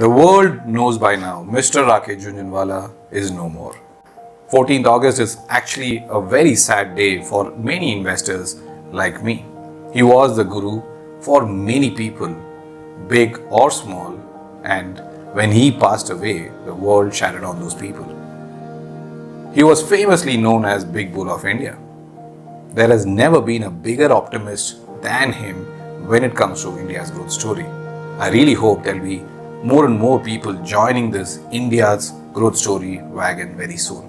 The world knows by now Mr. Rakesh Jhunjhunwala is no more. 14th August is actually a very sad day for many investors like me. He was the guru for many people, big or small, and when he passed away, the world shattered on those people. He was famously known as Big Bull of India. There has never been a bigger optimist than him when it comes to India's growth story. I really hope there'll be more and more people joining this India's growth story wagon very soon.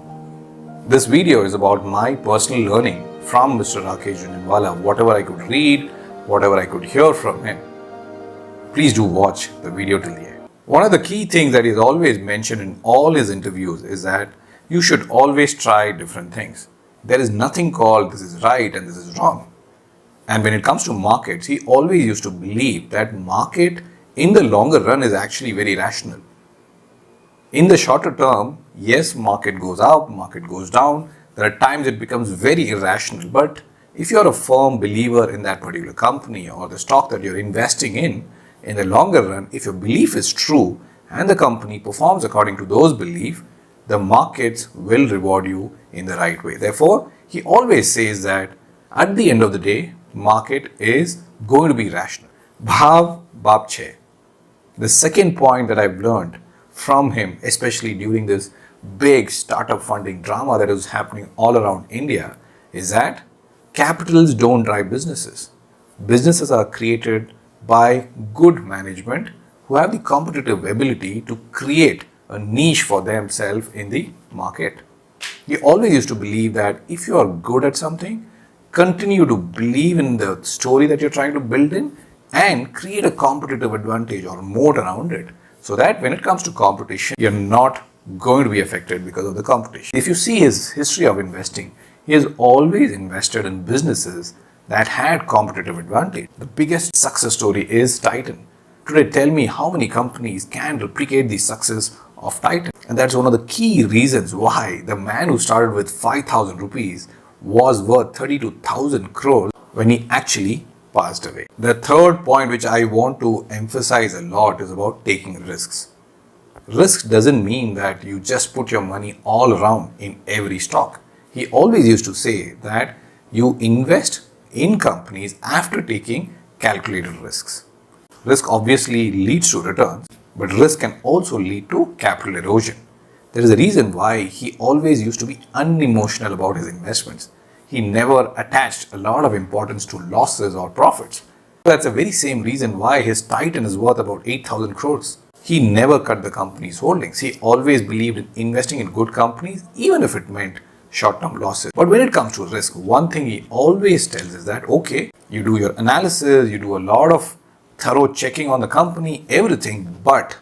This video is about my personal learning from Mr. Rakesh Jhunjhunwala, whatever I could read, whatever I could hear from him. Please do watch the video till the end. One of the key things that he's always mentioned in all his interviews is that you should always try different things. There is nothing called this is right and this is wrong. And when it comes to markets, he always used to believe that market in the longer run is actually very rational. In the shorter term, yes, market goes up, market goes down. There are times it becomes very irrational. But if you're a firm believer in that particular company or the stock that you're investing in the longer run, if your belief is true and the company performs according to those beliefs, the markets will reward you in the right way. Therefore, he always says that at the end of the day, market is going to be rational. Bhav Bapche. The second point that I've learned from him, especially during this big startup funding drama that is happening all around India, is that capitals don't drive businesses. Businesses are created by good management who have the competitive ability to create a niche for themselves in the market. He always used to believe that if you are good at something, continue to believe in the story that you're trying to build in and create a competitive advantage or moat around it, so that when it comes to competition, you're not going to be affected because of the competition. If you see his history of investing, he has always invested in businesses that had competitive advantage. The biggest success story is Titan. Today, tell me how many companies can replicate the success of Titan. And that's one of the key reasons why the man who started with 5,000 rupees was worth 32,000 crores when he actually passed away. The third point which I want to emphasize a lot is about taking risks. Risk doesn't mean that you just put your money all around in every stock. He always used to say that you invest in companies after taking calculated risks. Risk obviously leads to returns, but risk can also lead to capital erosion. There is a reason why he always used to be unemotional about his investments. He never attached a lot of importance to losses or profits. That's the very same reason why his Titan is worth about 8,000 crores. He never cut the company's holdings. He always believed in investing in good companies, even if it meant short-term losses. But when it comes to risk, one thing he always tells is that, okay, you do your analysis, you do a lot of thorough checking on the company, everything, but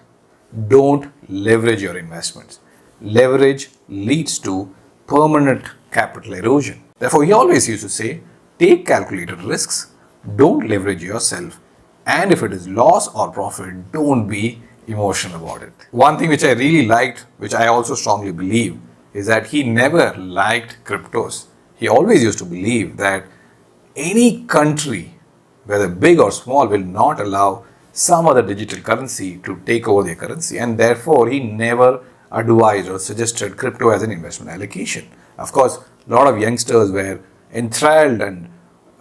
don't leverage your investments. Leverage leads to permanent capital erosion. Therefore, he always used to say, take calculated risks, don't leverage yourself, and if it is loss or profit, don't be emotional about it. One thing which I really liked, which I also strongly believe, is that he never liked cryptos. He always used to believe that any country, whether big or small, will not allow some other digital currency to take over their currency, and therefore he never advised or suggested crypto as an investment allocation. Of course, a lot of youngsters were enthralled and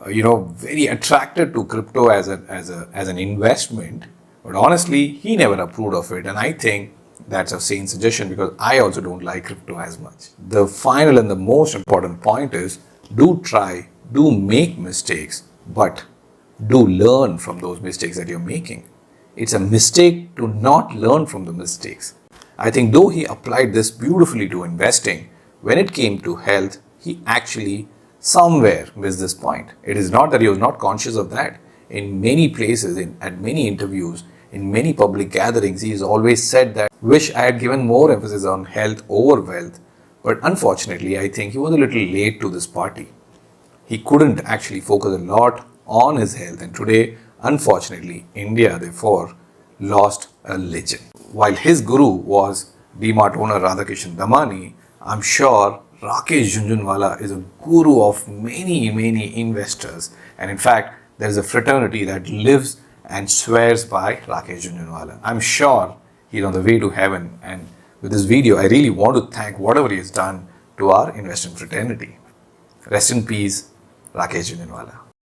very attracted to crypto as an investment, but honestly, he never approved of it, and I think that's a sane suggestion because I also don't like crypto as much. The final and the most important point is do try, do make mistakes, but do learn from those mistakes that you're making. It's a mistake to not learn from the mistakes. I think though he applied this beautifully to investing, when it came to health, he actually somewhere missed this point. It is not that he was not conscious of that. In many places, at many interviews, in many public gatherings, he has always said that, wish I had given more emphasis on health over wealth. But unfortunately, I think he was a little late to this party. He couldn't actually focus a lot on his health. And today, unfortunately, India, therefore, lost a legend. While his guru was DMart owner Radhakishan Damani, I'm sure Rakesh Jhunjhunwala is a guru of many, many investors. And in fact, there is a fraternity that lives and swears by Rakesh Jhunjhunwala. I'm sure He's on the way to heaven. And with this video, I really want to thank whatever he has done to our investing fraternity. Rest in peace, Rakesh Jhunjhunwala.